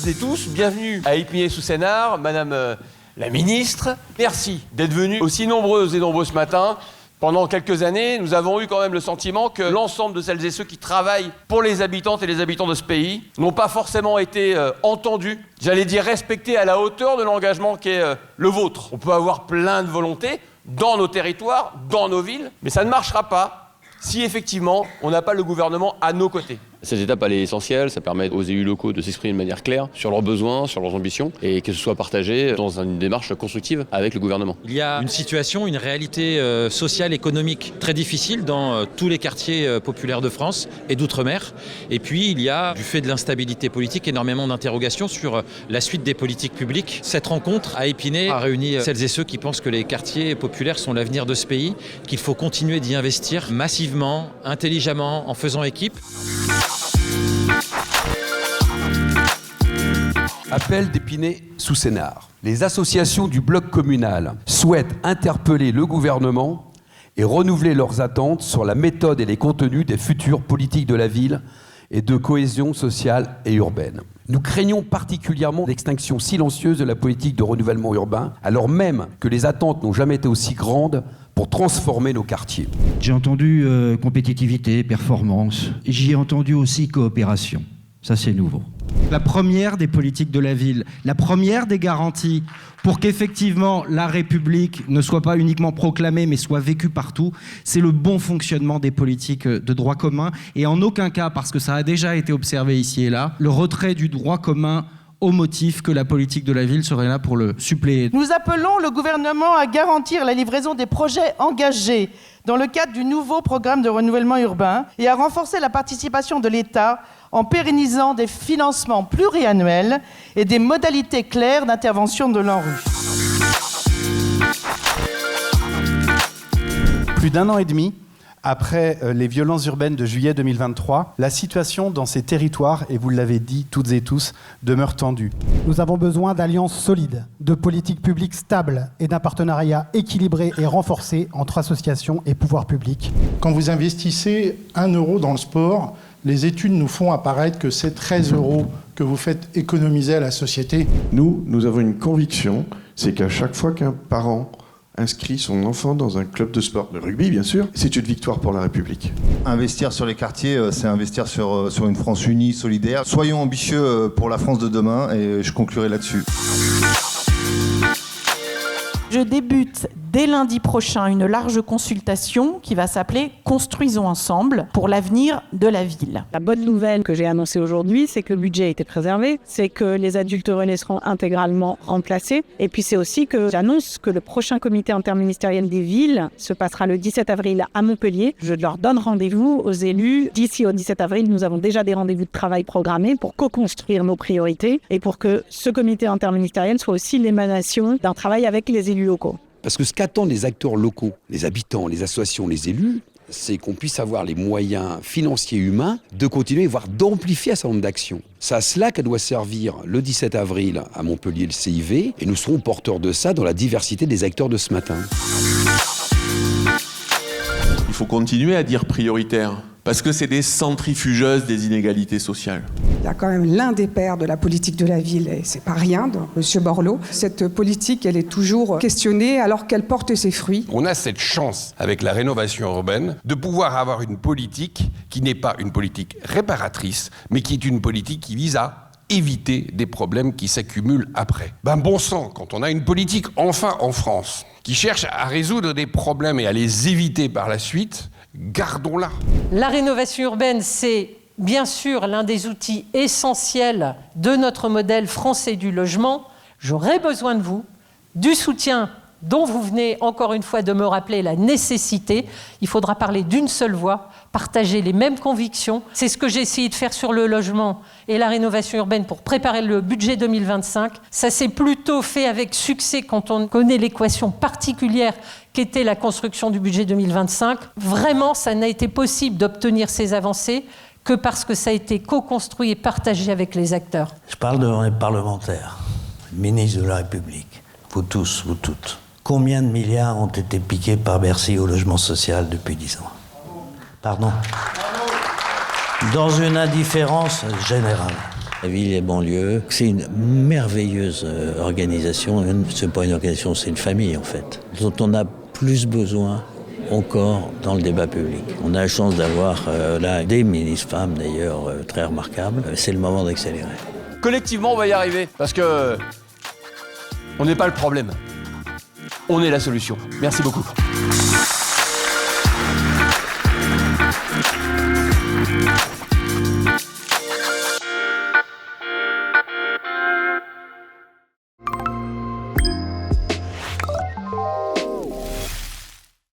et tous, bienvenue à Épinay-sous-Sénart, Madame la Ministre. Merci d'être venus aussi nombreuses et nombreux ce matin. Pendant quelques années, nous avons eu quand même le sentiment que l'ensemble de celles et ceux qui travaillent pour les habitantes et les habitants de ce pays n'ont pas forcément été entendus, j'allais dire respectés à la hauteur de l'engagement qui est le vôtre. On peut avoir plein de volontés dans nos territoires, dans nos villes, mais ça ne marchera pas si effectivement on n'a pas le gouvernement à nos côtés. Cette étape, elle est essentielle, ça permet aux élus locaux de s'exprimer de manière claire sur leurs besoins, sur leurs ambitions, et que ce soit partagé dans une démarche constructive avec le gouvernement. Il y a une situation, une réalité sociale, économique très difficile dans tous les quartiers populaires de France et d'outre-mer. Et puis, il y a, du fait de l'instabilité politique, énormément d'interrogations sur la suite des politiques publiques. Cette rencontre à Épinay a réuni celles et ceux qui pensent que les quartiers populaires sont l'avenir de ce pays, qu'il faut continuer d'y investir massivement, intelligemment, en faisant équipe. Appel d'Épinay-sous-Sénart. Les associations du bloc communal souhaitent interpeller le gouvernement et renouveler leurs attentes sur la méthode et les contenus des futures politiques de la ville et de cohésion sociale et urbaine. Nous craignons particulièrement l'extinction silencieuse de la politique de renouvellement urbain, alors même que les attentes n'ont jamais été aussi grandes pour transformer nos quartiers. J'ai entendu compétitivité, performance. J'y ai entendu aussi coopération. Ça, c'est nouveau. La première des politiques de la ville, la première des garanties pour qu'effectivement la République ne soit pas uniquement proclamée mais soit vécue partout, c'est le bon fonctionnement des politiques de droit commun et en aucun cas, parce que ça a déjà été observé ici et là, le retrait du droit commun au motif que la politique de la ville serait là pour le suppléer. Nous appelons le gouvernement à garantir la livraison des projets engagés dans le cadre du nouveau programme de renouvellement urbain et à renforcer la participation de l'État en pérennisant des financements pluriannuels et des modalités claires d'intervention de l'ANRU. Plus d'un an et demi après les violences urbaines de juillet 2023, la situation dans ces territoires, et vous l'avez dit toutes et tous, demeure tendue. Nous avons besoin d'alliances solides, de politiques publiques stables et d'un partenariat équilibré et renforcé entre associations et pouvoirs publics. Quand vous investissez 1 euro dans le sport, les études nous font apparaître que c'est 13 euros que vous faites économiser à la société. Nous avons une conviction, c'est qu'à chaque fois qu'un parent inscrit son enfant dans un club de sport, de rugby bien sûr, c'est une victoire pour la République. Investir sur les quartiers, c'est investir sur une France unie, solidaire. Soyons ambitieux pour la France de demain et je conclurai là-dessus. Je débute dès lundi prochain une large consultation qui va s'appeler « Construisons ensemble pour l'avenir de la ville ». La bonne nouvelle que j'ai annoncée aujourd'hui, c'est que le budget a été préservé, c'est que les adultes relais seront intégralement remplacés. Et puis c'est aussi que j'annonce que le prochain comité interministériel des villes se passera le 17 avril à Montpellier. Je leur donne rendez-vous aux élus. D'ici au 17 avril, nous avons déjà des rendez-vous de travail programmés pour co-construire nos priorités et pour que ce comité interministériel soit aussi l'émanation d'un travail avec les élus locaux. Parce que ce qu'attendent les acteurs locaux, les habitants, les associations, les élus, c'est qu'on puisse avoir les moyens financiers et humains de continuer, voire d'amplifier un certain nombre d'actions. C'est à cela qu'elle doit servir le 17 avril à Montpellier le CIV, et nous serons porteurs de ça dans la diversité des acteurs de ce matin. Il faut continuer à dire prioritaire, parce que c'est des centrifugeuses des inégalités sociales. Il y a quand même l'un des pères de la politique de la ville, et c'est pas rien, donc M. Borloo. Cette politique, elle est toujours questionnée alors qu'elle porte ses fruits. On a cette chance, avec la rénovation urbaine, de pouvoir avoir une politique qui n'est pas une politique réparatrice, mais qui est une politique qui vise à éviter des problèmes qui s'accumulent après. Bon sang, quand on a une politique, enfin en France, qui cherche à résoudre des problèmes et à les éviter par la suite, gardons-la. La rénovation urbaine, c'est bien sûr l'un des outils essentiels de notre modèle français du logement. J'aurai besoin de vous, du soutien dont vous venez encore une fois de me rappeler la nécessité. Il faudra parler d'une seule voix, partager les mêmes convictions. C'est ce que j'ai essayé de faire sur le logement et la rénovation urbaine pour préparer le budget 2025. Ça s'est plutôt fait avec succès quand on connaît l'équation particulière qu'était la construction du budget 2025. Vraiment, ça n'a été possible d'obtenir ces avancées que parce que ça a été co-construit et partagé avec les acteurs. Je parle devant les parlementaires, ministres de la République, vous tous, vous toutes. Combien de milliards ont été piqués par Bercy au logement social depuis 10 ans ? Pardon ? Dans une indifférence générale. La ville et banlieue, c'est une merveilleuse organisation. C'est pas une organisation, c'est une famille en fait, dont on a plus besoin encore dans le débat public. On a la chance d'avoir là des ministres femmes d'ailleurs très remarquables. C'est le moment d'accélérer. Collectivement, on va y arriver, parce que on n'est pas le problème. On est la solution. Merci beaucoup.